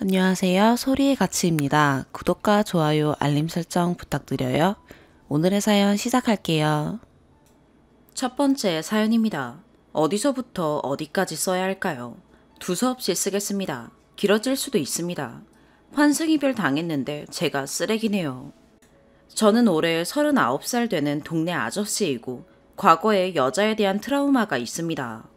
안녕하세요. 소리의 가치입니다. 구독과 좋아요, 알림 설정 부탁드려요. 오늘의 사연 시작할게요. 첫 번째 사연입니다. 어디서부터 어디까지 써야 할까요? 두서없이 쓰겠습니다. 길어질 수도 있습니다. 환승이별 당했는데 제가 쓰레기네요. 저는 올해 39살 되는 동네 아저씨이고 과거에 여자에 대한 트라우마가 있습니다.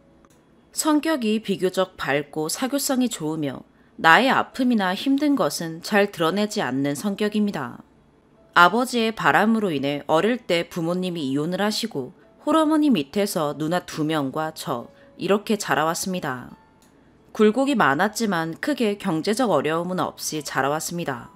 성격이 비교적 밝고 사교성이 좋으며 나의 아픔이나 힘든 것은 잘 드러내지 않는 성격입니다. 아버지의 바람으로 인해 어릴 때 부모님이 이혼을 하시고 홀어머니 밑에서 누나 2명과 저 이렇게 자라왔습니다. 굴곡이 많았지만 크게 경제적 어려움은 없이 자라왔습니다.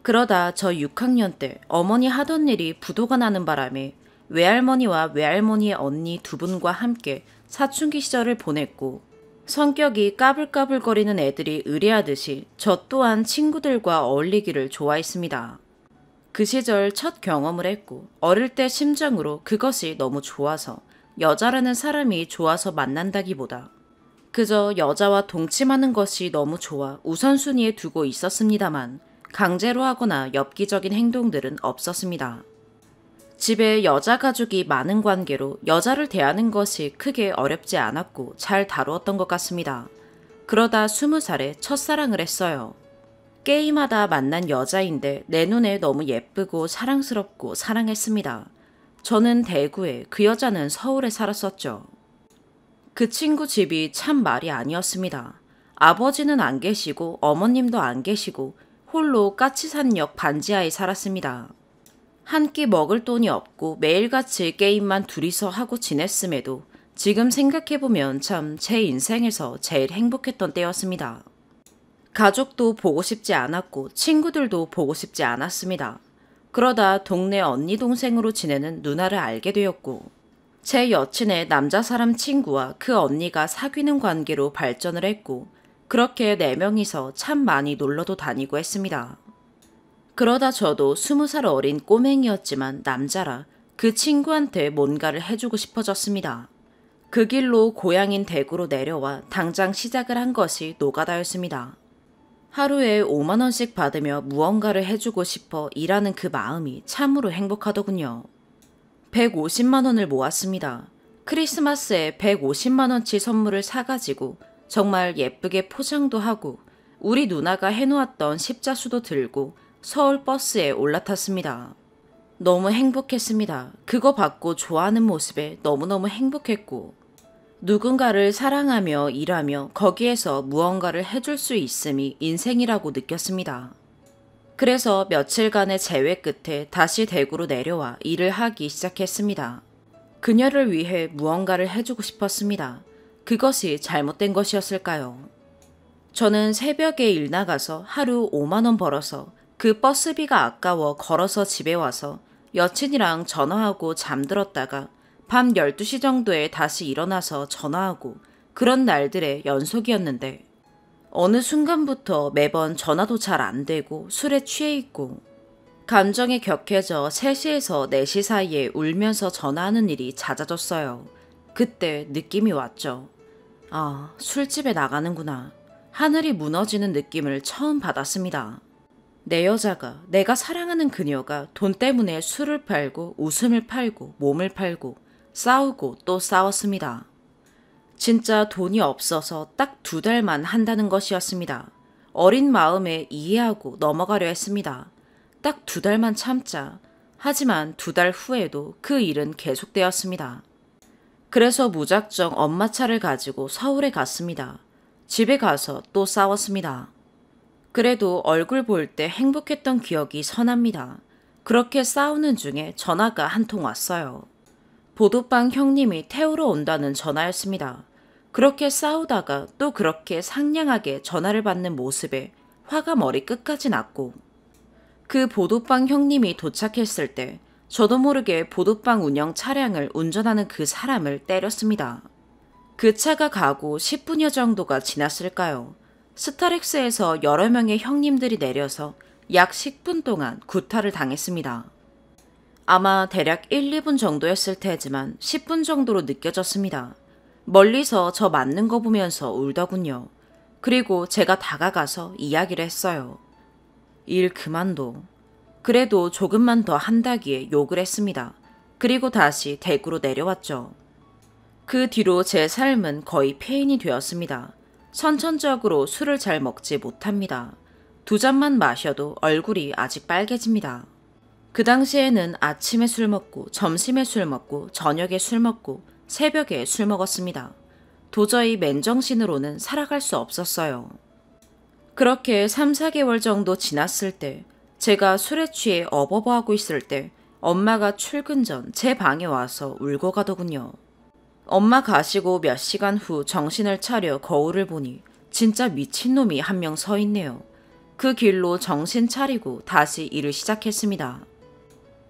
그러다 저 6학년 때 어머니 하던 일이 부도가 나는 바람에 외할머니와 외할머니의 언니 2분과 함께 사춘기 시절을 보냈고 성격이 까불까불거리는 애들이 의뢰하듯이 저 또한 친구들과 어울리기를 좋아했습니다. 그 시절 첫 경험을 했고 어릴 때 심정으로 그것이 너무 좋아서 여자라는 사람이 좋아서 만난다기보다 그저 여자와 동침하는 것이 너무 좋아 우선순위에 두고 있었습니다만 강제로 하거나 엽기적인 행동들은 없었습니다. 집에 여자 가족이 많은 관계로 여자를 대하는 것이 크게 어렵지 않았고 잘 다루었던 것 같습니다. 그러다 20살에 첫사랑을 했어요. 게임하다 만난 여자인데 내 눈에 너무 예쁘고 사랑스럽고 사랑했습니다. 저는 대구에 그 여자는 서울에 살았었죠. 그 친구 집이 참 말이 아니었습니다. 아버지는 안 계시고 어머님도 안 계시고 홀로 까치산역 반지하에 살았습니다. 한 끼 먹을 돈이 없고 매일같이 게임만 둘이서 하고 지냈음에도 지금 생각해보면 참 제 인생에서 제일 행복했던 때였습니다. 가족도 보고 싶지 않았고 친구들도 보고 싶지 않았습니다. 그러다 동네 언니 동생으로 지내는 누나를 알게 되었고 제 여친의 남자 사람 친구와 그 언니가 사귀는 관계로 발전을 했고 그렇게 4명이서 참 많이 놀러도 다니고 했습니다. 그러다 저도 20살 어린 꼬맹이였지만 남자라 그 친구한테 뭔가를 해주고 싶어졌습니다. 그 길로 고향인 대구로 내려와 당장 시작을 한 것이 노가다였습니다. 하루에 5만 원씩 받으며 무언가를 해주고 싶어 일하는 그 마음이 참으로 행복하더군요. 150만 원을 모았습니다. 크리스마스에 150만 원치 선물을 사가지고 정말 예쁘게 포장도 하고 우리 누나가 해놓았던 십자수도 들고 서울 버스에 올라탔습니다. 너무 행복했습니다. 그거 받고 좋아하는 모습에 너무너무 행복했고 누군가를 사랑하며 일하며 거기에서 무언가를 해줄 수 있음이 인생이라고 느꼈습니다. 그래서 며칠간의 재회 끝에 다시 대구로 내려와 일을 하기 시작했습니다. 그녀를 위해 무언가를 해주고 싶었습니다. 그것이 잘못된 것이었을까요? 저는 새벽에 일 나가서 하루 5만 원 벌어서 그 버스비가 아까워 걸어서 집에 와서 여친이랑 전화하고 잠들었다가 밤 12시 정도에 다시 일어나서 전화하고 그런 날들의 연속이었는데 어느 순간부터 매번 전화도 잘 안 되고 술에 취해 있고 감정이 격해져 3시에서 4시 사이에 울면서 전화하는 일이 잦아졌어요. 그때 느낌이 왔죠. 아, 술집에 나가는구나. 하늘이 무너지는 느낌을 처음 받았습니다. 내 여자가, 내가 사랑하는 그녀가 돈 때문에 술을 팔고 웃음을 팔고 몸을 팔고 싸우고 또 싸웠습니다. 진짜 돈이 없어서 딱 2달만 한다는 것이었습니다. 어린 마음에 이해하고 넘어가려 했습니다. 딱 2달만 참자. 하지만 2달 후에도 그 일은 계속되었습니다. 그래서 무작정 엄마 차를 가지고 서울에 갔습니다. 집에 가서 또 싸웠습니다. 그래도 얼굴 볼 때 행복했던 기억이 선합니다. 그렇게 싸우는 중에 전화가 한 통 왔어요. 보도빵 형님이 태우러 온다는 전화였습니다. 그렇게 싸우다가 또 그렇게 상냥하게 전화를 받는 모습에 화가 머리 끝까지 났고 그 보도빵 형님이 도착했을 때 저도 모르게 보도빵 운영 차량을 운전하는 그 사람을 때렸습니다. 그 차가 가고 10분여 정도가 지났을까요? 스타렉스에서 여러 명의 형님들이 내려서 약 10분 동안 구타를 당했습니다. 아마 대략 1, 2분 정도였을 테지만 10분 정도로 느껴졌습니다. 멀리서 저 맞는 거 보면서 울더군요. 그리고 제가 다가가서 이야기를 했어요. 일 그만둬. 그래도 조금만 더 한다기에 욕을 했습니다. 그리고 다시 대구로 내려왔죠. 그 뒤로 제 삶은 거의 폐인이 되었습니다. 선천적으로 술을 잘 먹지 못합니다. 2잔만 마셔도 얼굴이 아직 빨개집니다. 그 당시에는 아침에 술 먹고 점심에 술 먹고 저녁에 술 먹고 새벽에 술 먹었습니다. 도저히 맨정신으로는 살아갈 수 없었어요. 그렇게 3, 4개월 정도 지났을 때 제가 술에 취해 어버버하고 있을 때 엄마가 출근 전 제 방에 와서 울고 가더군요. 엄마 가시고 몇 시간 후 정신을 차려 거울을 보니 진짜 미친놈이 한 명 서 있네요. 그 길로 정신 차리고 다시 일을 시작했습니다.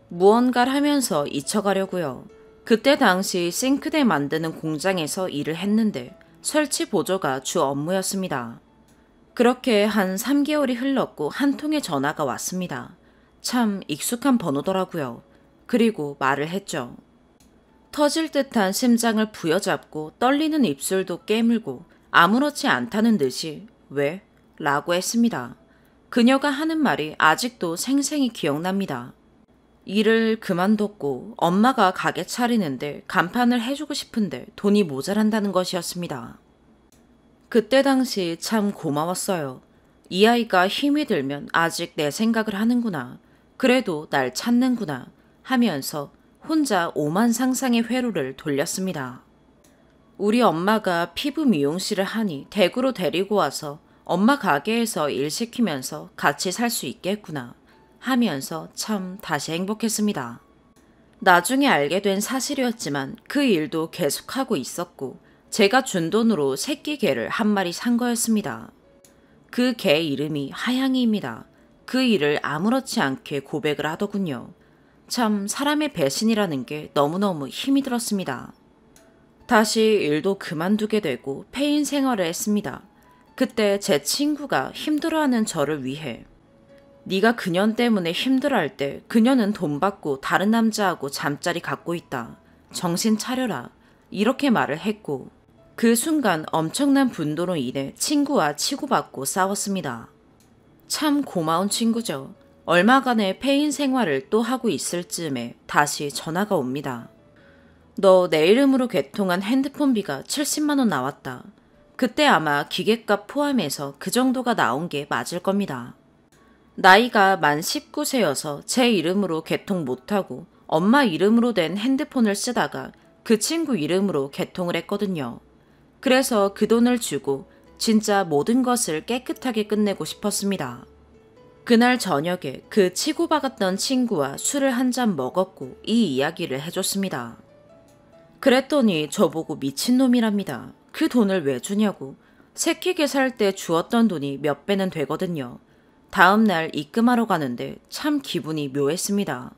무언가를 하면서 잊혀가려고요. 그때 당시 싱크대 만드는 공장에서 일을 했는데 설치 보조가 주 업무였습니다. 그렇게 한 3개월이 흘렀고 한 통의 전화가 왔습니다. 참 익숙한 번호더라고요. 그리고 말을 했죠. 터질 듯한 심장을 부여잡고 떨리는 입술도 깨물고 아무렇지 않다는 듯이 왜? 라고 했습니다. 그녀가 하는 말이 아직도 생생히 기억납니다. 일을 그만뒀고 엄마가 가게 차리는데 간판을 해주고 싶은데 돈이 모자란다는 것이었습니다. 그때 당시 참 고마웠어요. 이 아이가 힘이 들면 아직 내 생각을 하는구나. 그래도 날 찾는구나 하면서 혼자 오만 상상의 회로를 돌렸습니다. 우리 엄마가 피부 미용실을 하니 대구로 데리고 와서 엄마 가게에서 일 시키면서 같이 살 수 있겠구나 하면서 참 다시 행복했습니다. 나중에 알게 된 사실이었지만 그 일도 계속하고 있었고 제가 준 돈으로 새끼 개를 한 마리 산 거였습니다. 그 개 이름이 하양이입니다. 그 일을 아무렇지 않게 고백을 하더군요. 참 사람의 배신이라는 게 너무너무 힘이 들었습니다. 다시 일도 그만두게 되고 폐인 생활을 했습니다. 그때 제 친구가 힘들어하는 저를 위해 네가 그년 때문에 힘들어할 때 그녀는 돈 받고 다른 남자하고 잠자리 갖고 있다. 정신 차려라. 이렇게 말을 했고 그 순간 엄청난 분노로 인해 친구와 치고받고 싸웠습니다. 참 고마운 친구죠. 얼마간의 폐인 생활을 또 하고 있을 즈음에 다시 전화가 옵니다. 너 내 이름으로 개통한 핸드폰비가 70만 원 나왔다. 그때 아마 기계값 포함해서 그 정도가 나온 게 맞을 겁니다. 나이가 만 19세여서 제 이름으로 개통 못하고 엄마 이름으로 된 핸드폰을 쓰다가 그 친구 이름으로 개통을 했거든요. 그래서 그 돈을 주고 진짜 모든 것을 깨끗하게 끝내고 싶었습니다. 그날 저녁에 그 치고박았던 친구와 술을 한 잔 먹었고 이 이야기를 해줬습니다. 그랬더니 저보고 미친놈이랍니다. 그 돈을 왜 주냐고. 새끼게 살 때 주었던 돈이 몇 배는 되거든요. 다음날 입금하러 가는데 참 기분이 묘했습니다.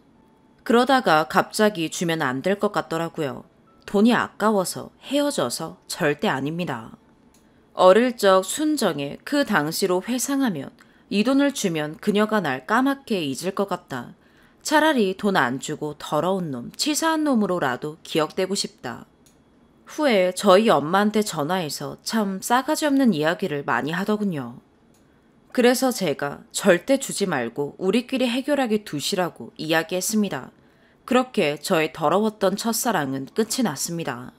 그러다가 갑자기 주면 안 될 것 같더라고요. 돈이 아까워서 헤어져서 절대 아닙니다. 어릴 적 순정에 그 당시로 회상하면 이 돈을 주면 그녀가 날 까맣게 잊을 것 같다. 차라리 돈 안 주고 더러운 놈, 치사한 놈으로라도 기억되고 싶다. 후에 저희 엄마한테 전화해서 참 싸가지 없는 이야기를 많이 하더군요. 그래서 제가 절대 주지 말고 우리끼리 해결하게 두시라고 이야기했습니다. 그렇게 저의 더러웠던 첫사랑은 끝이 났습니다.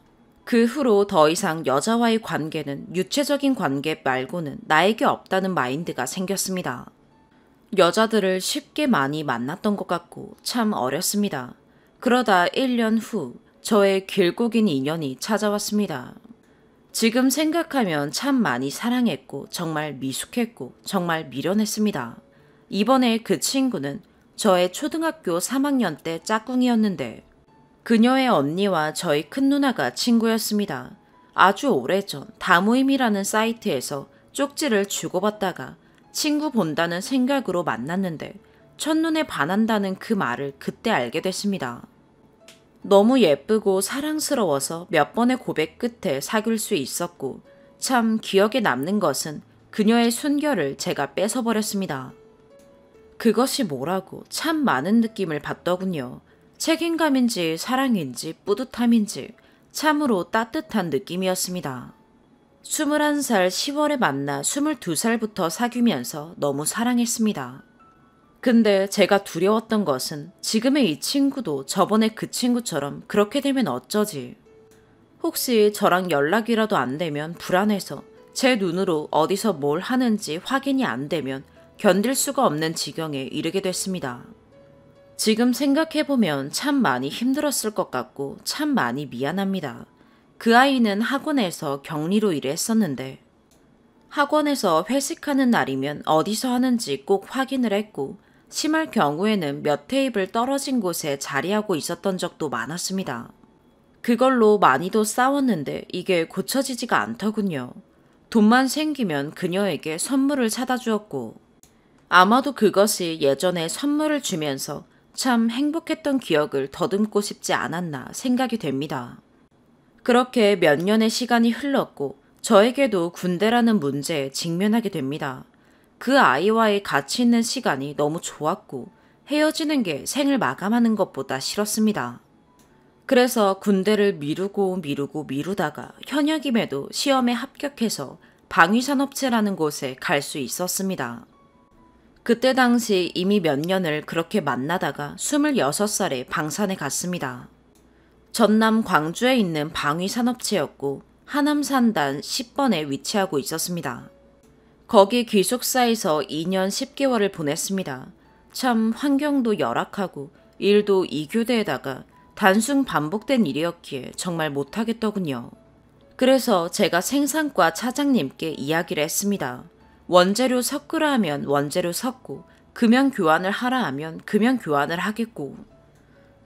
그 후로 더 이상 여자와의 관계는 유체적인 관계 말고는 나에게 없다는 마인드가 생겼습니다. 여자들을 쉽게 많이 만났던 것 같고 참 어렸습니다. 그러다 1년 후 저의 길고 긴 인연이 찾아왔습니다. 지금 생각하면 참 많이 사랑했고 정말 미숙했고 정말 미련했습니다. 이번에 그 친구는 저의 초등학교 3학년 때 짝꿍이었는데 그녀의 언니와 저희 큰 누나가 친구였습니다. 아주 오래전 다모임이라는 사이트에서 쪽지를 주고받다가 친구 본다는 생각으로 만났는데 첫눈에 반한다는 그 말을 그때 알게 됐습니다. 너무 예쁘고 사랑스러워서 몇 번의 고백 끝에 사귈 수 있었고 참 기억에 남는 것은 그녀의 순결을 제가 뺏어버렸습니다. 그것이 뭐라고 참 많은 느낌을 받더군요. 책임감인지 사랑인지 뿌듯함인지 참으로 따뜻한 느낌이었습니다. 21살 10월에 만나 22살부터 사귀면서 너무 사랑했습니다. 근데 제가 두려웠던 것은 지금의 이 친구도 저번에 그 친구처럼 그렇게 되면 어쩌지? 혹시 저랑 연락이라도 안 되면 불안해서 제 눈으로 어디서 뭘 하는지 확인이 안 되면 견딜 수가 없는 지경에 이르게 됐습니다. 지금 생각해보면 참 많이 힘들었을 것 같고 참 많이 미안합니다. 그 아이는 학원에서 격리로 일했었는데 학원에서 회식하는 날이면 어디서 하는지 꼭 확인을 했고 심할 경우에는 몇 테이블 떨어진 곳에 자리하고 있었던 적도 많았습니다. 그걸로 많이도 싸웠는데 이게 고쳐지지가 않더군요. 돈만 생기면 그녀에게 선물을 사다 주었고 아마도 그것이 예전에 선물을 주면서 참 행복했던 기억을 더듬고 싶지 않았나 생각이 됩니다. 그렇게 몇 년의 시간이 흘렀고 저에게도 군대라는 문제에 직면하게 됩니다. 그 아이와의 가치 있는 시간이 너무 좋았고 헤어지는 게 생을 마감하는 것보다 싫었습니다. 그래서 군대를 미루다가 현역임에도 시험에 합격해서 방위산업체라는 곳에 갈 수 있었습니다. 그때 당시 이미 몇 년을 그렇게 만나다가 26살에 방산에 갔습니다. 전남 광주에 있는 방위산업체였고 하남 산단 10번에 위치하고 있었습니다. 거기 기숙사에서 2년 10개월을 보냈습니다. 참 환경도 열악하고 일도 이교대에다가 단순 반복된 일이었기에 정말 못하겠더군요. 그래서 제가 생산과 차장님께 이야기를 했습니다. 원재료 섞으라 하면 원재료 섞고 금연 교환을 하라 하면 금연 교환을 하겠고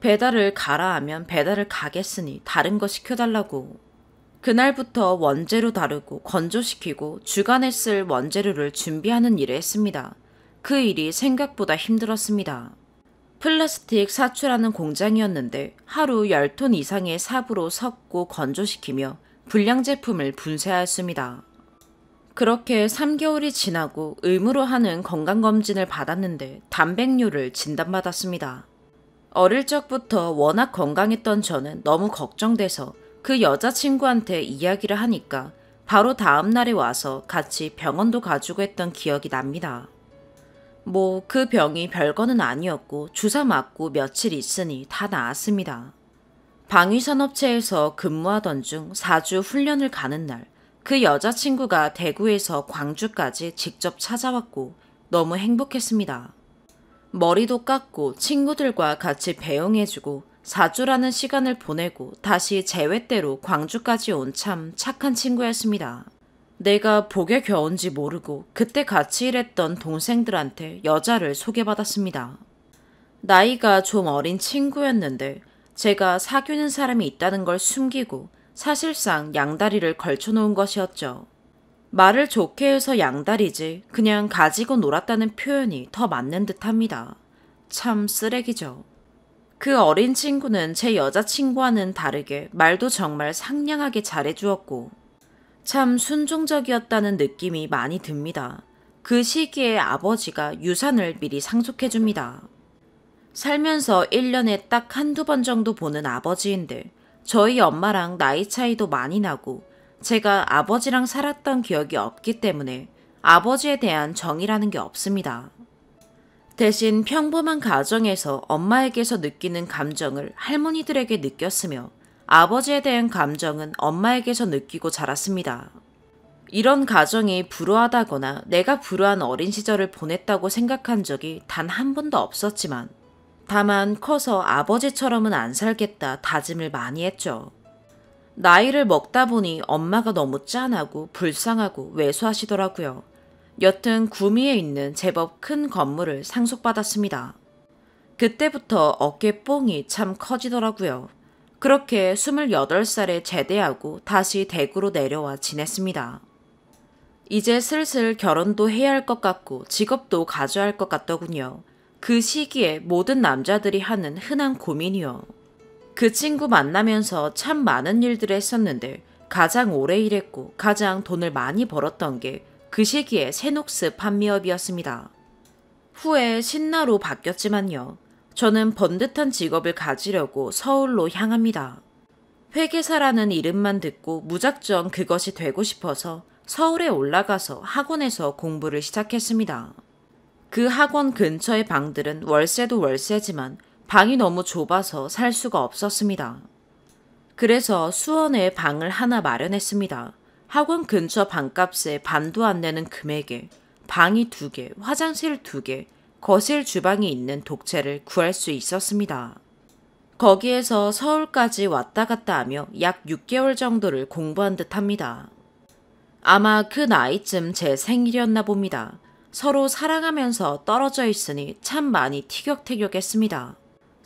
배달을 가라 하면 배달을 가겠으니 다른 거 시켜달라고. 그날부터 원재료 다루고 건조시키고 주간에 쓸 원재료를 준비하는 일을 했습니다. 그 일이 생각보다 힘들었습니다. 플라스틱 사출하는 공장이었는데 하루 10톤 이상의 삽으로 섞고 건조시키며 불량 제품을 분쇄하였습니다. 그렇게 3개월이 지나고 의무로 하는 건강검진을 받았는데 단백뇨를 진단받았습니다. 어릴 적부터 워낙 건강했던 저는 너무 걱정돼서 그 여자친구한테 이야기를 하니까 바로 다음 날에 와서 같이 병원도 가지고 했던 기억이 납니다. 그 병이 별거는 아니었고 주사 맞고 며칠 있으니 다 나았습니다. 방위산업체에서 근무하던 중 4주 훈련을 가는 날 그 여자친구가 대구에서 광주까지 직접 찾아왔고 너무 행복했습니다. 머리도 깎고 친구들과 같이 배웅해주고 4주라는 시간을 보내고 다시 제외대로 광주까지 온 참 착한 친구였습니다. 내가 복에 겨운지 모르고 그때 같이 일했던 동생들한테 여자를 소개받았습니다. 나이가 좀 어린 친구였는데 제가 사귀는 사람이 있다는 걸 숨기고 사실상 양다리를 걸쳐놓은 것이었죠. 말을 좋게 해서 양다리지 그냥 가지고 놀았다는 표현이 더 맞는 듯합니다. 참 쓰레기죠. 그 어린 친구는 제 여자친구와는 다르게 말도 정말 상냥하게 잘해주었고 참 순종적이었다는 느낌이 많이 듭니다. 그 시기에 아버지가 유산을 미리 상속해줍니다. 살면서 1년에 딱 한두 번 정도 보는 아버지인데 저희 엄마랑 나이 차이도 많이 나고 제가 아버지랑 살았던 기억이 없기 때문에 아버지에 대한 정이라는 게 없습니다. 대신 평범한 가정에서 엄마에게서 느끼는 감정을 할머니들에게 느꼈으며 아버지에 대한 감정은 엄마에게서 느끼고 자랐습니다. 이런 가정이 불우하다거나 내가 불우한 어린 시절을 보냈다고 생각한 적이 단 한 번도 없었지만 다만 커서 아버지처럼은 안 살겠다 다짐을 많이 했죠. 나이를 먹다 보니 엄마가 너무 짠하고 불쌍하고 왜소하시더라고요. 여튼 구미에 있는 제법 큰 건물을 상속받았습니다. 그때부터 어깨 뽕이 참 커지더라고요. 그렇게 28살에 제대하고 다시 대구로 내려와 지냈습니다. 이제 슬슬 결혼도 해야 할 것 같고 직업도 가져야 할 것 같더군요. 그 시기에 모든 남자들이 하는 흔한 고민이요. 그 친구 만나면서 참 많은 일들을 했었는데 가장 오래 일했고 가장 돈을 많이 벌었던 게 그 시기에 새녹스 판미업이었습니다. 후에 신나로 바뀌었지만요. 저는 번듯한 직업을 가지려고 서울로 향합니다. 회계사라는 이름만 듣고 무작정 그것이 되고 싶어서 서울에 올라가서 학원에서 공부를 시작했습니다. 그 학원 근처의 방들은 월세도 월세지만 방이 너무 좁아서 살 수가 없었습니다. 그래서 수원에 방을 하나 마련했습니다. 학원 근처 방값의 반도 안 되는 금액에 방이 2개, 화장실 2개, 거실 주방이 있는 독채를 구할 수 있었습니다. 거기에서 서울까지 왔다 갔다 하며 약 6개월 정도를 공부한 듯 합니다. 아마 그 나이쯤 제 생일이었나 봅니다. 서로 사랑하면서 떨어져 있으니 참 많이 티격태격했습니다.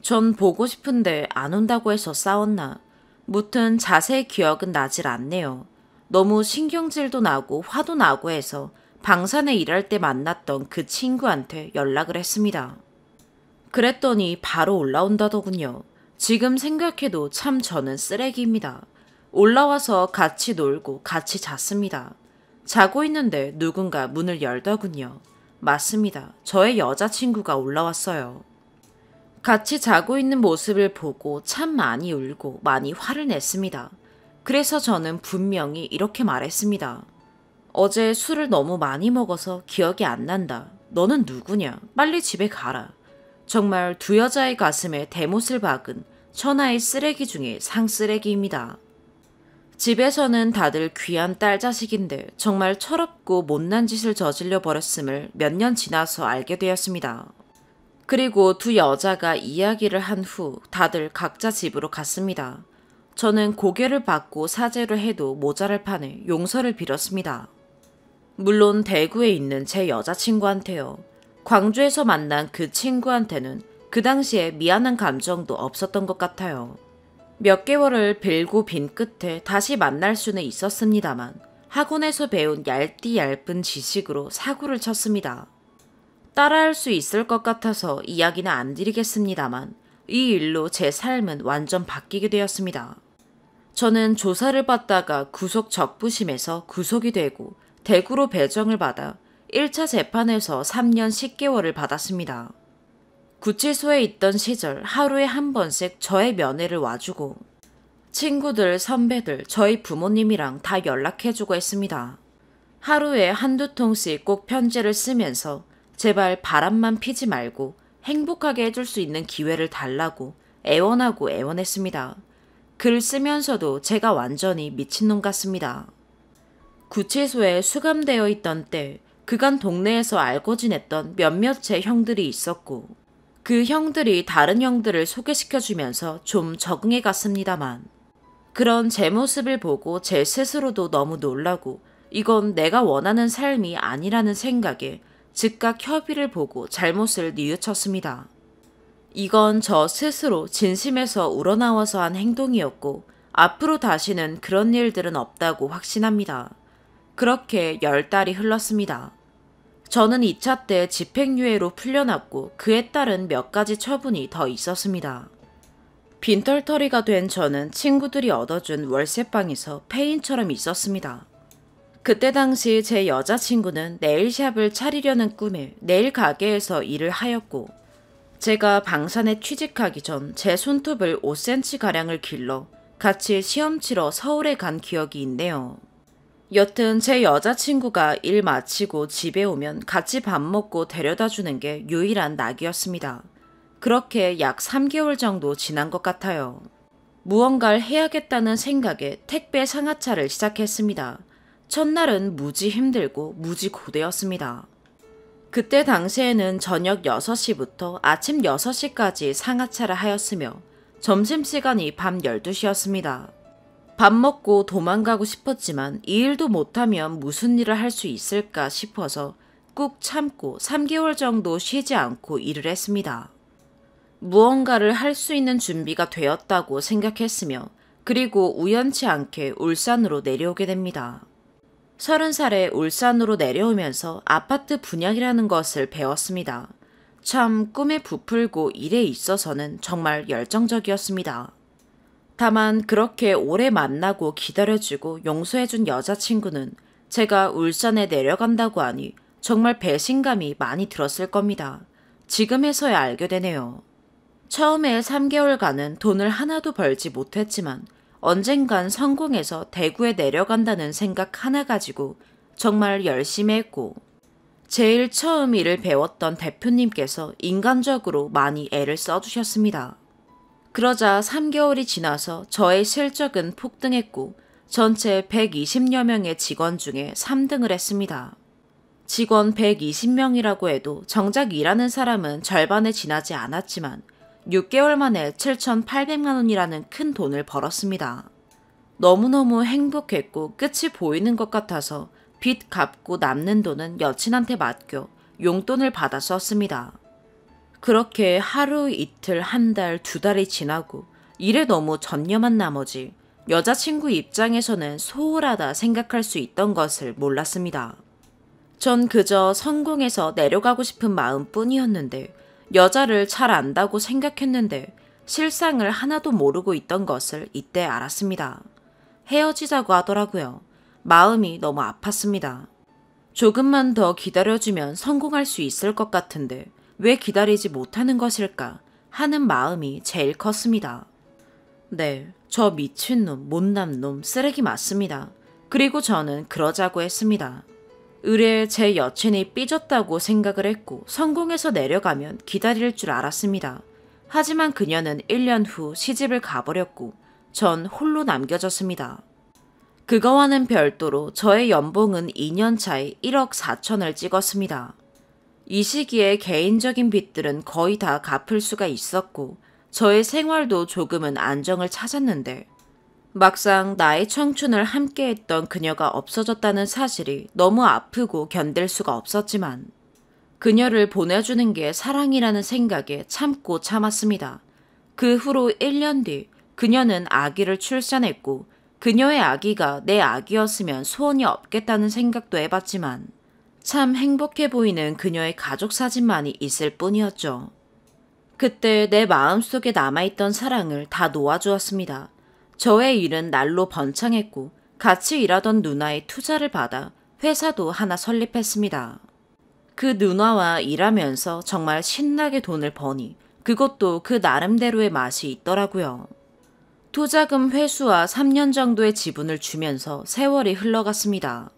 전 보고 싶은데 안 온다고 해서 싸웠나? 무튼 자세히 기억은 나질 않네요. 너무 신경질도 나고 화도 나고 해서 방산에 일할 때 만났던 그 친구한테 연락을 했습니다. 그랬더니 바로 올라온다더군요. 지금 생각해도 참 저는 쓰레기입니다. 올라와서 같이 놀고 같이 잤습니다. 자고 있는데 누군가 문을 열더군요. 맞습니다. 저의 여자친구가 올라왔어요. 같이 자고 있는 모습을 보고 참 많이 울고 많이 화를 냈습니다. 그래서 저는 분명히 이렇게 말했습니다. 어제 술을 너무 많이 먹어서 기억이 안 난다. 너는 누구냐? 빨리 집에 가라. 정말 두 여자의 가슴에 대못을 박은 천하의 쓰레기 중에 상쓰레기입니다. 집에서는 다들 귀한 딸 자식인데 정말 철없고 못난 짓을 저질러 버렸음을 몇 년 지나서 알게 되었습니다. 그리고 두 여자가 이야기를 한 후 다들 각자 집으로 갔습니다. 저는 고개를 받고 사죄를 해도 모자랄 판에 용서를 빌었습니다. 물론 대구에 있는 제 여자친구한테요. 광주에서 만난 그 친구한테는 그 당시에 미안한 감정도 없었던 것 같아요. 몇 개월을 빌고 빈 끝에 다시 만날 수는 있었습니다만 학원에서 배운 얇은 지식으로 사고를 쳤습니다. 따라할 수 있을 것 같아서 이야기는 안 드리겠습니다만 이 일로 제 삶은 완전 바뀌게 되었습니다. 저는 조사를 받다가 구속 적부심에서 구속이 되고 대구로 배정을 받아 1차 재판에서 3년 10개월을 받았습니다. 구치소에 있던 시절 하루에 한 번씩 저의 면회를 와주고 친구들, 선배들, 저희 부모님이랑 다 연락해주고 했습니다. 하루에 한두 통씩 꼭 편지를 쓰면서 제발 바람만 피지 말고 행복하게 해줄 수 있는 기회를 달라고 애원하고 애원했습니다. 글 쓰면서도 제가 완전히 미친놈 같습니다. 구치소에 수감되어 있던 때 그간 동네에서 알고 지냈던 몇몇의 형들이 있었고 그 형들이 다른 형들을 소개시켜주면서 좀 적응해 갔습니다만 그런 제 모습을 보고 제 스스로도 너무 놀라고 이건 내가 원하는 삶이 아니라는 생각에 즉각 협의를 보고 잘못을 뉘우쳤습니다. 이건 저 스스로 진심에서 우러나와서 한 행동이었고 앞으로 다시는 그런 일들은 없다고 확신합니다. 그렇게 10달이 흘렀습니다. 저는 2차 때 집행유예로 풀려났고 그에 따른 몇 가지 처분이 더 있었습니다. 빈털터리가 된 저는 친구들이 얻어준 월세방에서 폐인처럼 있었습니다. 그때 당시 제 여자친구는 네일샵을 차리려는 꿈에 네일 가게에서 일을 하였고 제가 방산에 취직하기 전 제 손톱을 5cm가량을 길러 같이 시험 치러 서울에 간 기억이 있네요. 여튼 제 여자친구가 일 마치고 집에 오면 같이 밥 먹고 데려다 주는 게 유일한 낙이었습니다. 그렇게 약 3개월 정도 지난 것 같아요. 무언가를 해야겠다는 생각에 택배 상하차를 시작했습니다. 첫날은 무지 힘들고 무지 고되었습니다. 그때 당시에는 저녁 6시부터 아침 6시까지 상하차를 하였으며 점심시간이 밤 12시였습니다. 밥 먹고 도망가고 싶었지만 이 일도 못하면 무슨 일을 할 수 있을까 싶어서 꾹 참고 3개월 정도 쉬지 않고 일을 했습니다. 무언가를 할 수 있는 준비가 되었다고 생각했으며 그리고 우연치 않게 울산으로 내려오게 됩니다. 30살에 울산으로 내려오면서 아파트 분양이라는 것을 배웠습니다. 참 꿈에 부풀고 일에 있어서는 정말 열정적이었습니다. 다만 그렇게 오래 만나고 기다려주고 용서해준 여자친구는 제가 울산에 내려간다고 하니 정말 배신감이 많이 들었을 겁니다. 지금에서야 알게 되네요. 처음에 3개월간은 돈을 하나도 벌지 못했지만 언젠간 성공해서 대구에 내려간다는 생각 하나 가지고 정말 열심히 했고, 제일 처음 일을 배웠던 대표님께서 인간적으로 많이 애를 써주셨습니다. 그러자 3개월이 지나서 저의 실적은 폭등했고 전체 120여 명의 직원 중에 3등을 했습니다. 직원 120명이라고 해도 정작 일하는 사람은 절반에 지나지 않았지만 6개월 만에 7,800만 원이라는 큰 돈을 벌었습니다. 너무너무 행복했고 끝이 보이는 것 같아서 빚 갚고 남는 돈은 여친한테 맡겨 용돈을 받아 썼습니다. 그렇게 하루, 이틀, 한 달, 2달이 지나고 일에 너무 전념한 나머지 여자친구 입장에서는 소홀하다 생각할 수 있던 것을 몰랐습니다. 전 그저 성공해서 내려가고 싶은 마음뿐이었는데 여자를 잘 안다고 생각했는데 실상을 하나도 모르고 있던 것을 이때 알았습니다. 헤어지자고 하더라고요. 마음이 너무 아팠습니다. 조금만 더 기다려주면 성공할 수 있을 것 같은데 왜 기다리지 못하는 것일까 하는 마음이 제일 컸습니다. 네, 저 미친놈, 못난놈, 쓰레기 맞습니다. 그리고 저는 그러자고 했습니다. 의뢰 제 여친이 삐졌다고 생각을 했고 성공해서 내려가면 기다릴 줄 알았습니다. 하지만 그녀는 1년 후 시집을 가버렸고 전 홀로 남겨졌습니다. 그거와는 별도로 저의 연봉은 2년 차에 1억 4천을 찍었습니다. 이 시기에 개인적인 빚들은 거의 다 갚을 수가 있었고 저의 생활도 조금은 안정을 찾았는데 막상 나의 청춘을 함께했던 그녀가 없어졌다는 사실이 너무 아프고 견딜 수가 없었지만 그녀를 보내주는 게 사랑이라는 생각에 참고 참았습니다. 그 후로 1년 뒤 그녀는 아기를 출산했고 그녀의 아기가 내 아기였으면 소원이 없겠다는 생각도 해봤지만 참 행복해 보이는 그녀의 가족 사진만이 있을 뿐이었죠. 그때 내 마음속에 남아있던 사랑을 다 놓아주었습니다. 저의 일은 날로 번창했고 같이 일하던 누나의 투자를 받아 회사도 하나 설립했습니다. 그 누나와 일하면서 정말 신나게 돈을 버니 그것도 그 나름대로의 맛이 있더라고요. 투자금 회수와 3년 정도의 지분을 주면서 세월이 흘러갔습니다.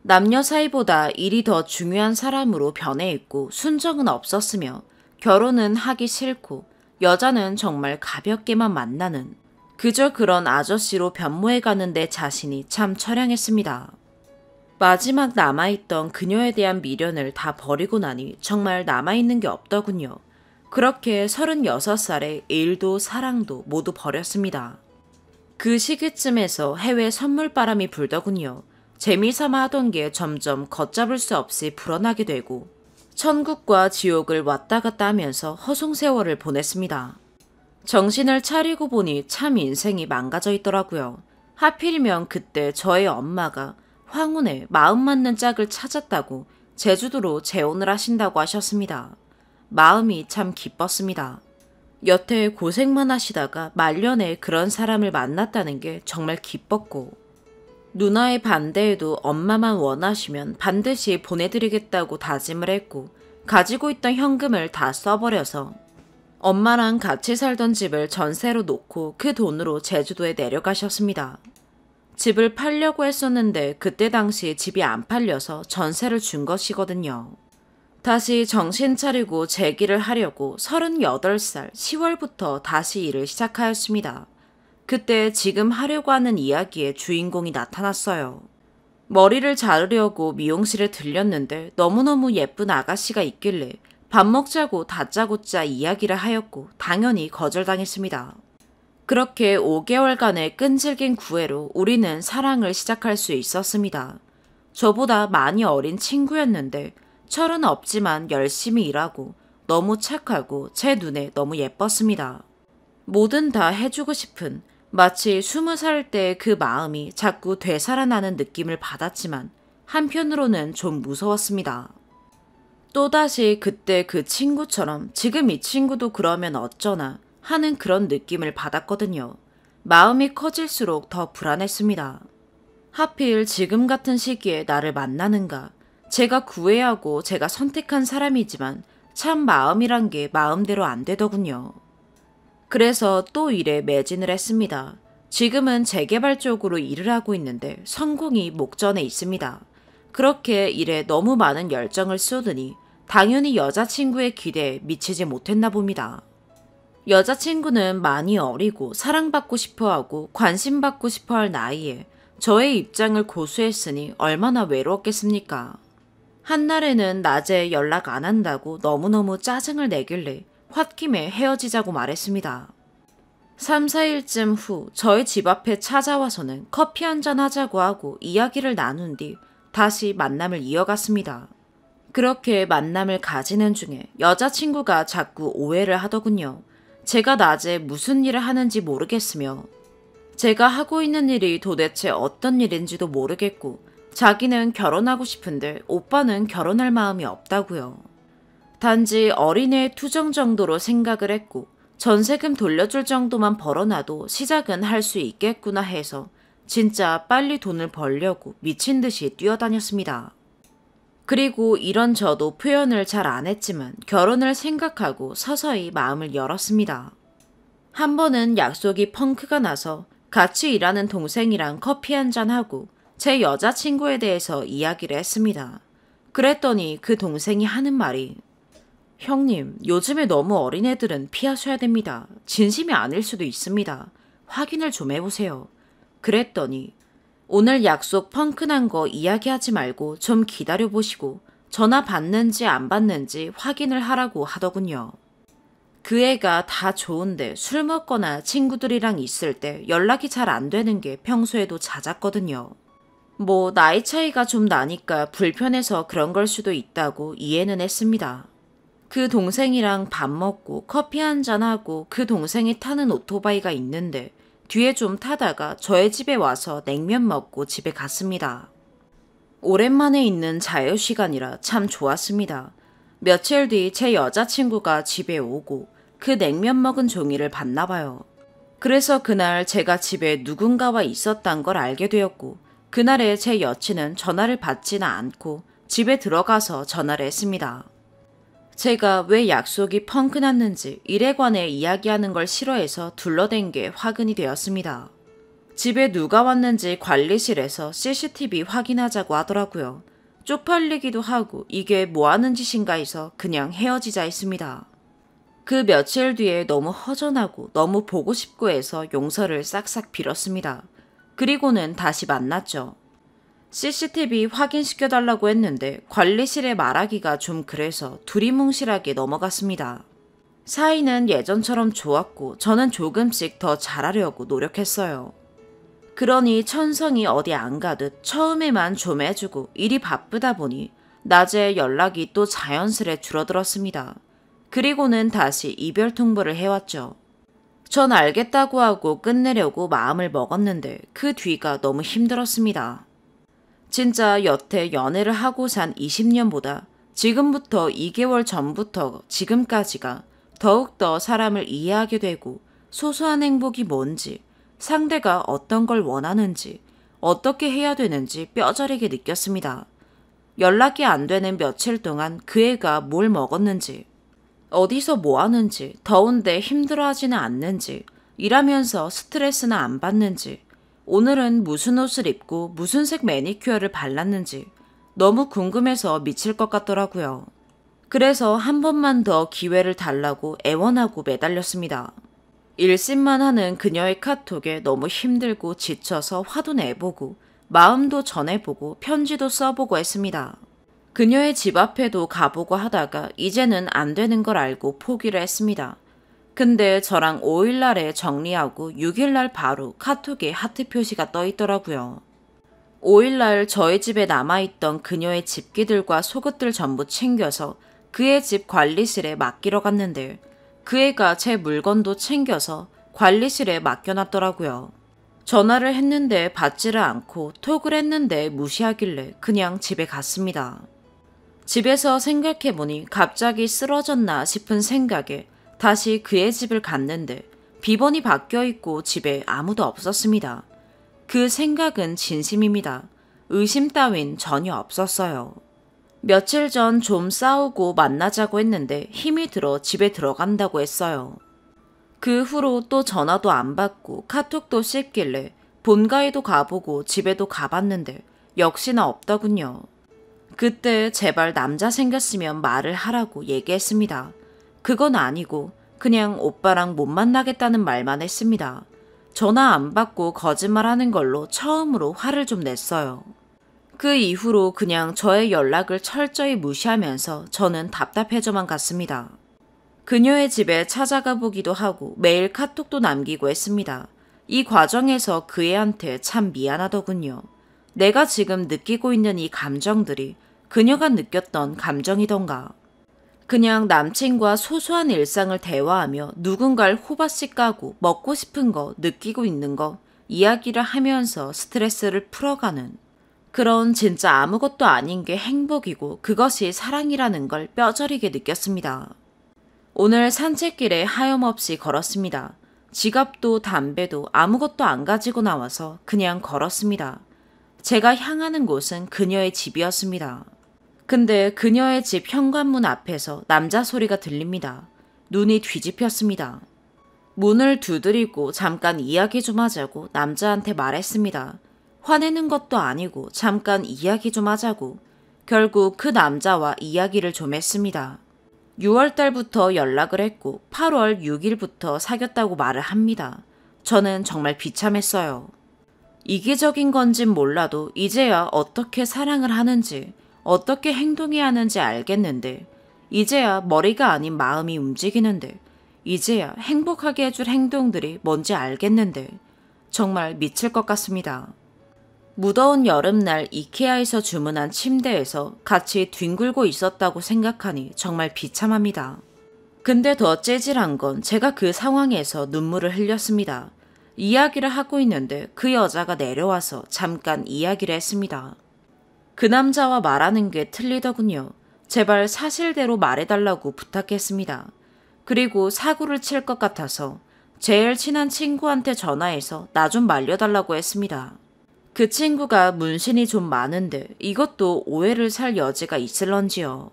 남녀 사이보다 일이 더 중요한 사람으로 변해 있고 순정은 없었으며 결혼은 하기 싫고 여자는 정말 가볍게만 만나는 그저 그런 아저씨로 변모해가는 내 자신이 참 처량했습니다. 마지막 남아있던 그녀에 대한 미련을 다 버리고 나니 정말 남아있는 게 없더군요. 그렇게 36살에 일도 사랑도 모두 버렸습니다. 그 시기쯤에서 해외 선물바람이 불더군요. 재미삼아 하던 게 점점 걷잡을 수 없이 불어나게 되고 천국과 지옥을 왔다 갔다 하면서 허송세월을 보냈습니다. 정신을 차리고 보니 참 인생이 망가져 있더라고요. 하필이면 그때 저의 엄마가 황혼에 마음 맞는 짝을 찾았다고 제주도로 재혼을 하신다고 하셨습니다. 마음이 참 기뻤습니다. 여태 고생만 하시다가 말년에 그런 사람을 만났다는 게 정말 기뻤고 누나의 반대에도 엄마만 원하시면 반드시 보내드리겠다고 다짐을 했고 가지고 있던 현금을 다 써버려서 엄마랑 같이 살던 집을 전세로 놓고 그 돈으로 제주도에 내려가셨습니다. 집을 팔려고 했었는데 그때 당시 집이 안 팔려서 전세를 준 것이거든요. 다시 정신 차리고 재기를 하려고 38살 10월부터 다시 일을 시작하였습니다. 그때 지금 하려고 하는 이야기의 주인공이 나타났어요. 머리를 자르려고 미용실에 들렸는데 너무너무 예쁜 아가씨가 있길래 밥 먹자고 다짜고짜 이야기를 하였고 당연히 거절당했습니다. 그렇게 5개월간의 끈질긴 구애로 우리는 사랑을 시작할 수 있었습니다. 저보다 많이 어린 친구였는데 철은 없지만 열심히 일하고 너무 착하고 제 눈에 너무 예뻤습니다. 뭐든 다 해주고 싶은 마치 20살 때 그 마음이 자꾸 되살아나는 느낌을 받았지만 한편으로는 좀 무서웠습니다. 또다시 그때 그 친구처럼 지금 이 친구도 그러면 어쩌나 하는 그런 느낌을 받았거든요. 마음이 커질수록 더 불안했습니다. 하필 지금 같은 시기에 나를 만나는가. 제가 구애하고 제가 선택한 사람이지만 참 마음이란 게 마음대로 안 되더군요. 그래서 또 일에 매진을 했습니다. 지금은 재개발 쪽으로 일을 하고 있는데 성공이 목전에 있습니다. 그렇게 일에 너무 많은 열정을 쏟으니 당연히 여자친구의 기대에 미치지 못했나 봅니다. 여자친구는 많이 어리고 사랑받고 싶어하고 관심받고 싶어할 나이에 저의 입장을 고수했으니 얼마나 외로웠겠습니까? 한날에는 낮에 연락 안 한다고 너무너무 짜증을 내길래 홧김에 헤어지자고 말했습니다. 3, 4일쯤 후 저희 집 앞에 찾아와서는 커피 한잔 하자고 하고 이야기를 나눈 뒤 다시 만남을 이어갔습니다. 그렇게 만남을 가지는 중에 여자친구가 자꾸 오해를 하더군요. 제가 낮에 무슨 일을 하는지 모르겠으며 제가 하고 있는 일이 도대체 어떤 일인지도 모르겠고 자기는 결혼하고 싶은데 오빠는 결혼할 마음이 없다고요. 단지 어린애의 투정 정도로 생각을 했고 전세금 돌려줄 정도만 벌어놔도 시작은 할 수 있겠구나 해서 진짜 빨리 돈을 벌려고 미친 듯이 뛰어다녔습니다. 그리고 이런 저도 표현을 잘 안 했지만 결혼을 생각하고 서서히 마음을 열었습니다. 한 번은 약속이 펑크가 나서 같이 일하는 동생이랑 커피 한잔하고 제 여자친구에 대해서 이야기를 했습니다. 그랬더니 그 동생이 하는 말이 형님, 요즘에 너무 어린애들은 피하셔야 됩니다. 진심이 아닐 수도 있습니다. 확인을 좀 해보세요. 그랬더니 오늘 약속 펑크난 거 이야기하지 말고 좀 기다려보시고 전화 받는지 안 받는지 확인을 하라고 하더군요. 그 애가 다 좋은데 술 먹거나 친구들이랑 있을 때 연락이 잘 안 되는 게 평소에도 잦았거든요. 뭐 나이 차이가 좀 나니까 불편해서 그런 걸 수도 있다고 이해는 했습니다. 그 동생이랑 밥 먹고 커피 한잔하고 그 동생이 타는 오토바이가 있는데 뒤에 좀 타다가 저의 집에 와서 냉면 먹고 집에 갔습니다. 오랜만에 있는 자유시간이라 참 좋았습니다. 며칠 뒤 제 여자친구가 집에 오고 그 냉면 먹은 종이를 봤나 봐요. 그래서 그날 제가 집에 누군가와 있었단 걸 알게 되었고 그날에 제 여친은 전화를 받지는 않고 집에 들어가서 전화를 했습니다. 제가 왜 약속이 펑크났는지 일에 관해 이야기하는 걸 싫어해서 둘러댄 게 화근이 되었습니다. 집에 누가 왔는지 관리실에서 CCTV 확인하자고 하더라고요. 쪽팔리기도 하고 이게 뭐하는 짓인가 해서 그냥 헤어지자 했습니다. 그 며칠 뒤에 너무 허전하고 너무 보고 싶고 해서 용서를 싹싹 빌었습니다. 그리고는 다시 만났죠. CCTV 확인시켜달라고 했는데 관리실에 말하기가 좀 그래서 두리뭉실하게 넘어갔습니다. 사이는 예전처럼 좋았고 저는 조금씩 더 잘하려고 노력했어요. 그러니 천성이 어디 안 가듯 처음에만 좀 해주고 일이 바쁘다 보니 낮에 연락이 또 자연스레 줄어들었습니다. 그리고는 다시 이별 통보를 해왔죠. 전 알겠다고 하고 끝내려고 마음을 먹었는데 그 뒤가 너무 힘들었습니다. 진짜 여태 연애를 하고 산 20년보다 지금부터 2개월 전부터 지금까지가 더욱더 사람을 이해하게 되고 소소한 행복이 뭔지, 상대가 어떤 걸 원하는지, 어떻게 해야 되는지 뼈저리게 느꼈습니다. 연락이 안 되는 며칠 동안 그 애가 뭘 먹었는지, 어디서 뭐 하는지, 더운데 힘들어하지는 않는지, 일하면서 스트레스는 안 받는지, 오늘은 무슨 옷을 입고 무슨 색 매니큐어를 발랐는지 너무 궁금해서 미칠 것 같더라고요. 그래서 한 번만 더 기회를 달라고 애원하고 매달렸습니다. 일심만 하는 그녀의 카톡에 너무 힘들고 지쳐서 화도 내보고 마음도 전해보고 편지도 써보고 했습니다. 그녀의 집 앞에도 가보고 하다가 이제는 안 되는 걸 알고 포기를 했습니다. 근데 저랑 5일날에 정리하고 6일날 바로 카톡에 하트 표시가 떠 있더라고요. 5일날 저희 집에 남아있던 그녀의 집기들과 속옷들 전부 챙겨서 그의 집 관리실에 맡기러 갔는데 그 애가 제 물건도 챙겨서 관리실에 맡겨놨더라고요. 전화를 했는데 받지를 않고 톡을 했는데 무시하길래 그냥 집에 갔습니다. 집에서 생각해보니 갑자기 쓰러졌나 싶은 생각에 다시 그의 집을 갔는데 비번이 바뀌어있고 집에 아무도 없었습니다. 그 생각은 진심입니다. 의심 따윈 전혀 없었어요. 며칠 전 좀 싸우고 만나자고 했는데 힘이 들어 집에 들어간다고 했어요. 그 후로 또 전화도 안 받고 카톡도 씹길래 본가에도 가보고 집에도 가봤는데 역시나 없더군요. 그때 제발 남자 생겼으면 말을 하라고 얘기했습니다. 그건 아니고 그냥 오빠랑 못 만나겠다는 말만 했습니다. 전화 안 받고 거짓말하는 걸로 처음으로 화를 좀 냈어요. 그 이후로 그냥 저의 연락을 철저히 무시하면서 저는 답답해져만 갔습니다. 그녀의 집에 찾아가 보기도 하고 매일 카톡도 남기고 했습니다. 이 과정에서 그 애한테 참 미안하더군요. 내가 지금 느끼고 있는 이 감정들이 그녀가 느꼈던 감정이던가. 그냥 남친과 소소한 일상을 대화하며 누군가를 호박씨 까고 먹고 싶은 거, 느끼고 있는 거, 이야기를 하면서 스트레스를 풀어가는 그런 진짜 아무것도 아닌 게 행복이고 그것이 사랑이라는 걸 뼈저리게 느꼈습니다. 오늘 산책길에 하염없이 걸었습니다. 지갑도 담배도 아무것도 안 가지고 나와서 그냥 걸었습니다. 제가 향하는 곳은 그녀의 집이었습니다. 근데 그녀의 집 현관문 앞에서 남자 소리가 들립니다. 눈이 뒤집혔습니다. 문을 두드리고 잠깐 이야기 좀 하자고 남자한테 말했습니다. 화내는 것도 아니고 잠깐 이야기 좀 하자고. 결국 그 남자와 이야기를 좀 했습니다. 6월 달부터 연락을 했고 8월 6일부터 사귀었다고 말을 합니다. 저는 정말 비참했어요. 이기적인 건진 몰라도 이제야 어떻게 사랑을 하는지 어떻게 행동해야 하는지 알겠는데 이제야 머리가 아닌 마음이 움직이는데 이제야 행복하게 해줄 행동들이 뭔지 알겠는데 정말 미칠 것 같습니다. 무더운 여름날 이케아에서 주문한 침대에서 같이 뒹굴고 있었다고 생각하니 정말 비참합니다. 근데 더 찌질한 건 제가 그 상황에서 눈물을 흘렸습니다. 이야기를 하고 있는데 그 여자가 내려와서 잠깐 이야기를 했습니다. 그 남자와 말하는 게 틀리더군요. 제발 사실대로 말해달라고 부탁했습니다. 그리고 사고를 칠 것 같아서 제일 친한 친구한테 전화해서 나 좀 말려달라고 했습니다. 그 친구가 문신이 좀 많은데 이것도 오해를 살 여지가 있을런지요.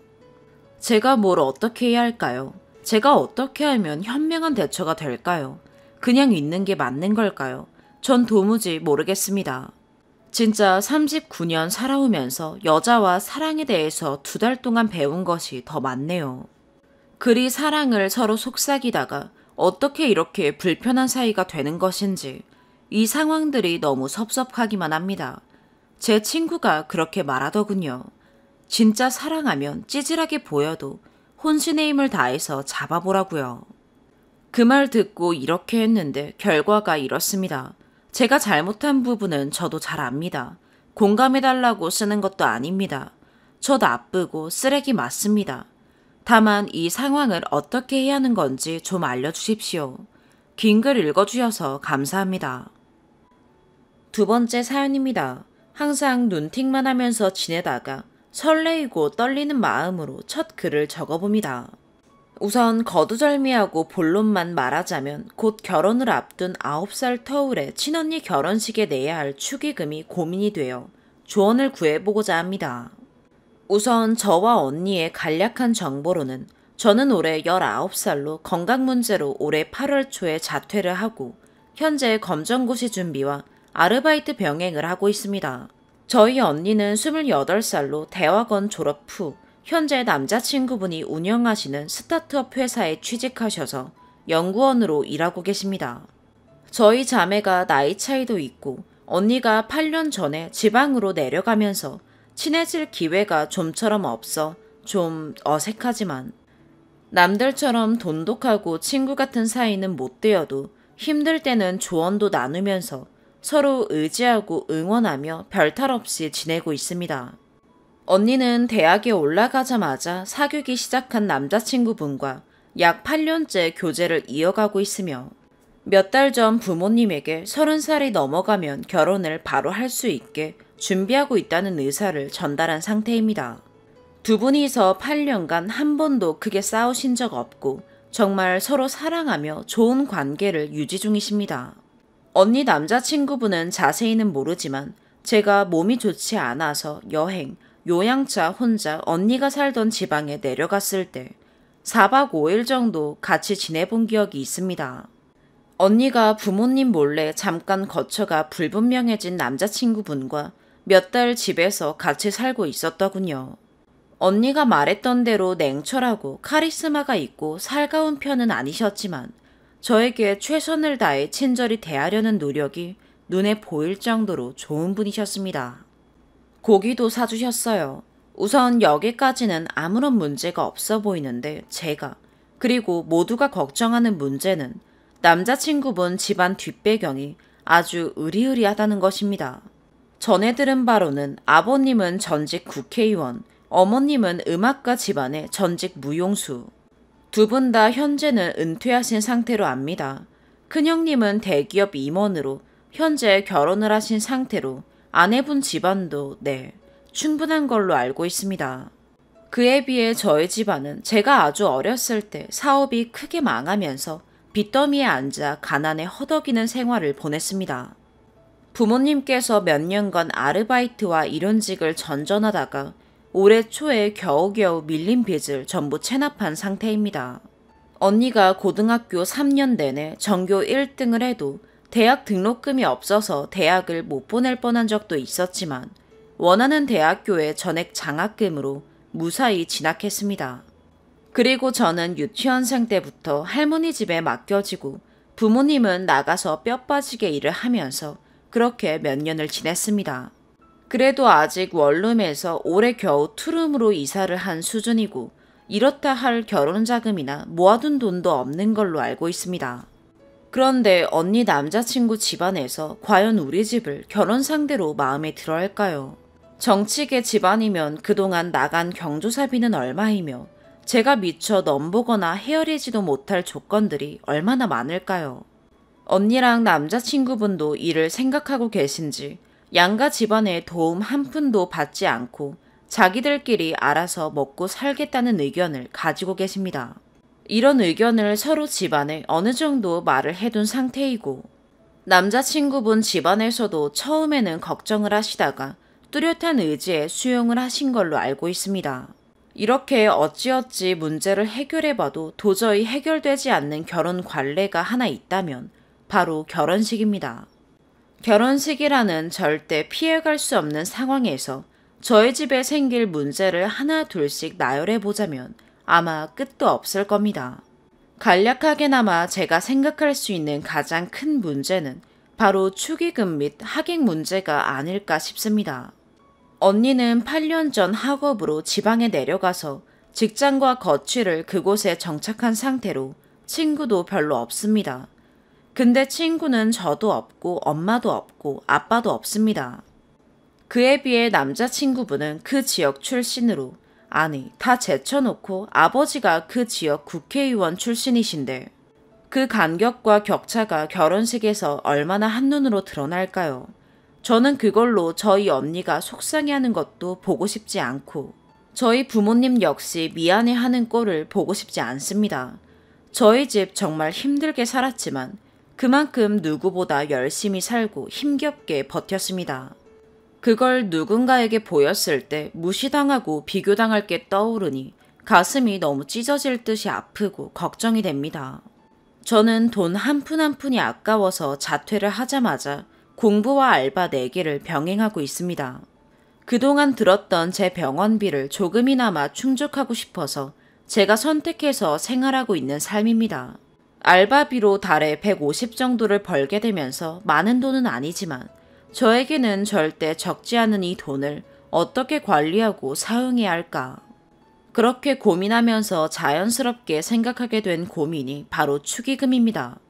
제가 뭘 어떻게 해야 할까요? 제가 어떻게 하면 현명한 대처가 될까요? 그냥 있는 게 맞는 걸까요? 전 도무지 모르겠습니다. 진짜 39년 살아오면서 여자와 사랑에 대해서 2달 동안 배운 것이 더 많네요. 그리 사랑을 서로 속삭이다가 어떻게 이렇게 불편한 사이가 되는 것인지 이 상황들이 너무 섭섭하기만 합니다. 제 친구가 그렇게 말하더군요. 진짜 사랑하면 찌질하게 보여도 혼신의 힘을 다해서 잡아보라고요. 그 말 듣고 이렇게 했는데 결과가 이렇습니다. 제가 잘못한 부분은 저도 잘 압니다. 공감해달라고 쓰는 것도 아닙니다. 저 나쁘고 쓰레기 맞습니다. 다만 이 상황을 어떻게 해야 하는 건지 좀 알려주십시오. 긴 글 읽어주셔서 감사합니다. 2번째 사연입니다. 항상 눈팅만 하면서 지내다가 설레이고 떨리는 마음으로 첫 글을 적어봅니다. 우선 거두절미하고 본론만 말하자면 곧 결혼을 앞둔 9살 터울의 친언니 결혼식에 내야 할 축의금이 고민이 되어 조언을 구해보고자 합니다. 우선 저와 언니의 간략한 정보로는 저는 올해 19살로 건강 문제로 올해 8월 초에 자퇴를 하고 현재 검정고시 준비와 아르바이트 병행을 하고 있습니다. 저희 언니는 28살로 대학원 졸업 후 현재 남자친구분이 운영하시는 스타트업 회사에 취직하셔서 연구원으로 일하고 계십니다. 저희 자매가 나이 차이도 있고 언니가 8년 전에 지방으로 내려가면서 친해질 기회가 좀처럼 없어 좀 어색하지만 남들처럼 돈독하고 친구 같은 사이는 못 되어도 힘들 때는 조언도 나누면서 서로 의지하고 응원하며 별탈 없이 지내고 있습니다. 언니는 대학에 올라가자마자 사귀기 시작한 남자친구분과 약 8년째 교제를 이어가고 있으며 몇 달 전 부모님에게 30살이 넘어가면 결혼을 바로 할 수 있게 준비하고 있다는 의사를 전달한 상태입니다. 두 분이서 8년간 한 번도 크게 싸우신 적 없고 정말 서로 사랑하며 좋은 관계를 유지 중이십니다. 언니 남자친구분은 자세히는 모르지만 제가 몸이 좋지 않아서 여행, 요양차 혼자 언니가 살던 지방에 내려갔을 때 4박 5일 정도 같이 지내본 기억이 있습니다. 언니가 부모님 몰래 잠깐 거처가 불분명해진 남자친구분과 몇 달 집에서 같이 살고 있었더군요. 언니가 말했던 대로 냉철하고 카리스마가 있고 살가운 편은 아니셨지만 저에게 최선을 다해 친절히 대하려는 노력이 눈에 보일 정도로 좋은 분이셨습니다. 고기도 사주셨어요. 우선 여기까지는 아무런 문제가 없어 보이는데 그리고 모두가 걱정하는 문제는 남자친구분 집안 뒷배경이 아주 으리으리하다는 것입니다. 전해 들은 바로는 아버님은 전직 국회의원, 어머님은 음악가 집안의 전직 무용수. 두 분 다 현재는 은퇴하신 상태로 압니다. 큰형님은 대기업 임원으로 현재 결혼을 하신 상태로 아내분 집안도 충분한 걸로 알고 있습니다. 그에 비해 저희 집안은 제가 아주 어렸을 때 사업이 크게 망하면서 빚더미에 앉아 가난에 허덕이는 생활을 보냈습니다. 부모님께서 몇 년간 아르바이트와 일용직을 전전하다가 올해 초에 겨우겨우 밀린 빚을 전부 체납한 상태입니다. 언니가 고등학교 3년 내내 전교 1등을 해도 대학 등록금이 없어서 대학을 못 보낼 뻔한 적도 있었지만 원하는 대학교에 전액 장학금으로 무사히 진학했습니다. 그리고 저는 유치원생 때부터 할머니 집에 맡겨지고 부모님은 나가서 뼈 빠지게 일을 하면서 그렇게 몇 년을 지냈습니다. 그래도 아직 원룸에서 올해 겨우 투룸으로 이사를 한 수준이고 이렇다 할 결혼 자금이나 모아둔 돈도 없는 걸로 알고 있습니다. 그런데 언니 남자친구 집안에서 과연 우리 집을 결혼 상대로 마음에 들어 할까요? 정치계 집안이면 그동안 나간 경조사비는 얼마이며 제가 미처 넘보거나 헤아리지도 못할 조건들이 얼마나 많을까요? 언니랑 남자친구분도 이를 생각하고 계신지 양가 집안의 도움 한 푼도 받지 않고 자기들끼리 알아서 먹고 살겠다는 의견을 가지고 계십니다. 이런 의견을 서로 집안에 어느 정도 말을 해둔 상태이고 남자친구분 집안에서도 처음에는 걱정을 하시다가 뚜렷한 의지에 수용을 하신 걸로 알고 있습니다. 이렇게 어찌어찌 문제를 해결해봐도 도저히 해결되지 않는 결혼 관례가 하나 있다면 바로 결혼식입니다. 결혼식이라는 절대 피해갈 수 없는 상황에서 저희 집에 생길 문제를 하나 둘씩 나열해보자면 아마 끝도 없을 겁니다. 간략하게나마 제가 생각할 수 있는 가장 큰 문제는 바로 축의금 및 하객 문제가 아닐까 싶습니다. 언니는 8년 전 학업으로 지방에 내려가서 직장과 거취를 그곳에 정착한 상태로 친구도 별로 없습니다. 근데 친구는 저도 없고 엄마도 없고 아빠도 없습니다. 그에 비해 남자친구분은 그 지역 출신으로 다 제쳐놓고 아버지가 그 지역 국회의원 출신이신데 그 간격과 격차가 결혼식에서 얼마나 한눈으로 드러날까요? 저는 그걸로 저희 언니가 속상해하는 것도 보고 싶지 않고 저희 부모님 역시 미안해하는 꼴을 보고 싶지 않습니다. 저희 집 정말 힘들게 살았지만 그만큼 누구보다 열심히 살고 힘겹게 버텼습니다. 그걸 누군가에게 보였을 때 무시당하고 비교당할 게 떠오르니 가슴이 너무 찢어질 듯이 아프고 걱정이 됩니다. 저는 돈 한 푼 한 푼이 아까워서 자퇴를 하자마자 공부와 알바 4개를 병행하고 있습니다. 그동안 들었던 제 병원비를 조금이나마 충족하고 싶어서 제가 선택해서 생활하고 있는 삶입니다. 알바비로 달에 150 정도를 벌게 되면서 많은 돈은 아니지만 저에게는 절대 적지 않은 이 돈을 어떻게 관리하고 사용해야 할까? 그렇게 고민하면서 자연스럽게 생각하게 된 고민이 바로 축의금입니다.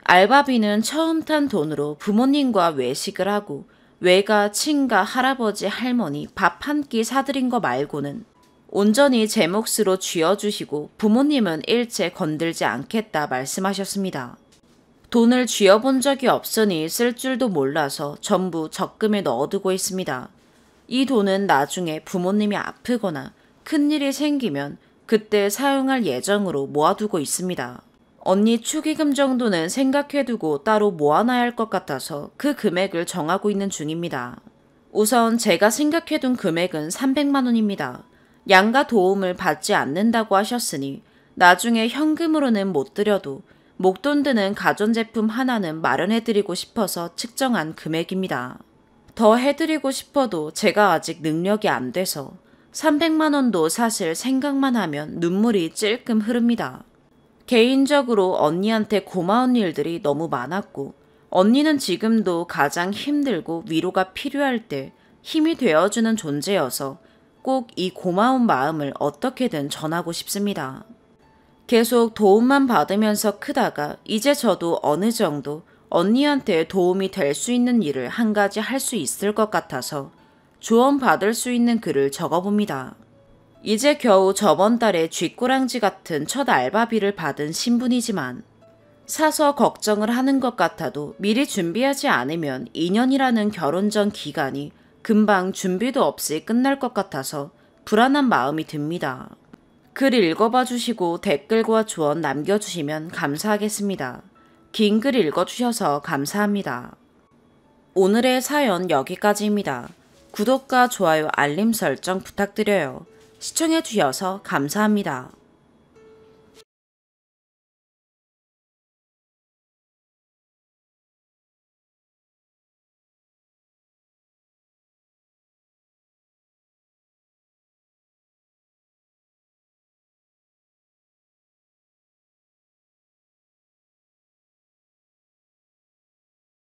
알바비는 처음 탄 돈으로 부모님과 외식을 하고 외가, 친가, 할아버지, 할머니 밥 한 끼 사드린 거 말고는 온전히 제 몫으로 쥐어주시고 부모님은 일체 건들지 않겠다 말씀하셨습니다. 돈을 쥐어본 적이 없으니 쓸 줄도 몰라서 전부 적금에 넣어두고 있습니다. 이 돈은 나중에 부모님이 아프거나 큰일이 생기면 그때 사용할 예정으로 모아두고 있습니다. 언니 축의금 정도는 생각해두고 따로 모아놔야 할 것 같아서 그 금액을 정하고 있는 중입니다. 우선 제가 생각해둔 금액은 300만 원입니다. 양가 도움을 받지 않는다고 하셨으니 나중에 현금으로는 못 드려도 목돈 드는 가전제품 하나는 마련해드리고 싶어서 측정한 금액입니다. 더 해드리고 싶어도 제가 아직 능력이 안 돼서 300만 원도 사실 생각만 하면 눈물이 찔끔 흐릅니다. 개인적으로 언니한테 고마운 일들이 너무 많았고 언니는 지금도 가장 힘들고 위로가 필요할 때 힘이 되어주는 존재여서 꼭 이 고마운 마음을 어떻게든 전하고 싶습니다. 계속 도움만 받으면서 크다가 이제 저도 어느 정도 언니한테 도움이 될 수 있는 일을 한 가지 할 수 있을 것 같아서 조언 받을 수 있는 글을 적어봅니다. 이제 겨우 저번 달에 쥐꼬랑지 같은 첫 알바비를 받은 신분이지만 사서 걱정을 하는 것 같아도 미리 준비하지 않으면 2년이라는 결혼 전 기간이 금방 준비도 없이 끝날 것 같아서 불안한 마음이 듭니다. 글 읽어봐 주시고 댓글과 조언 남겨주시면 감사하겠습니다. 긴 글 읽어주셔서 감사합니다. 오늘의 사연 여기까지입니다. 구독과 좋아요, 알림 설정 부탁드려요. 시청해주셔서 감사합니다.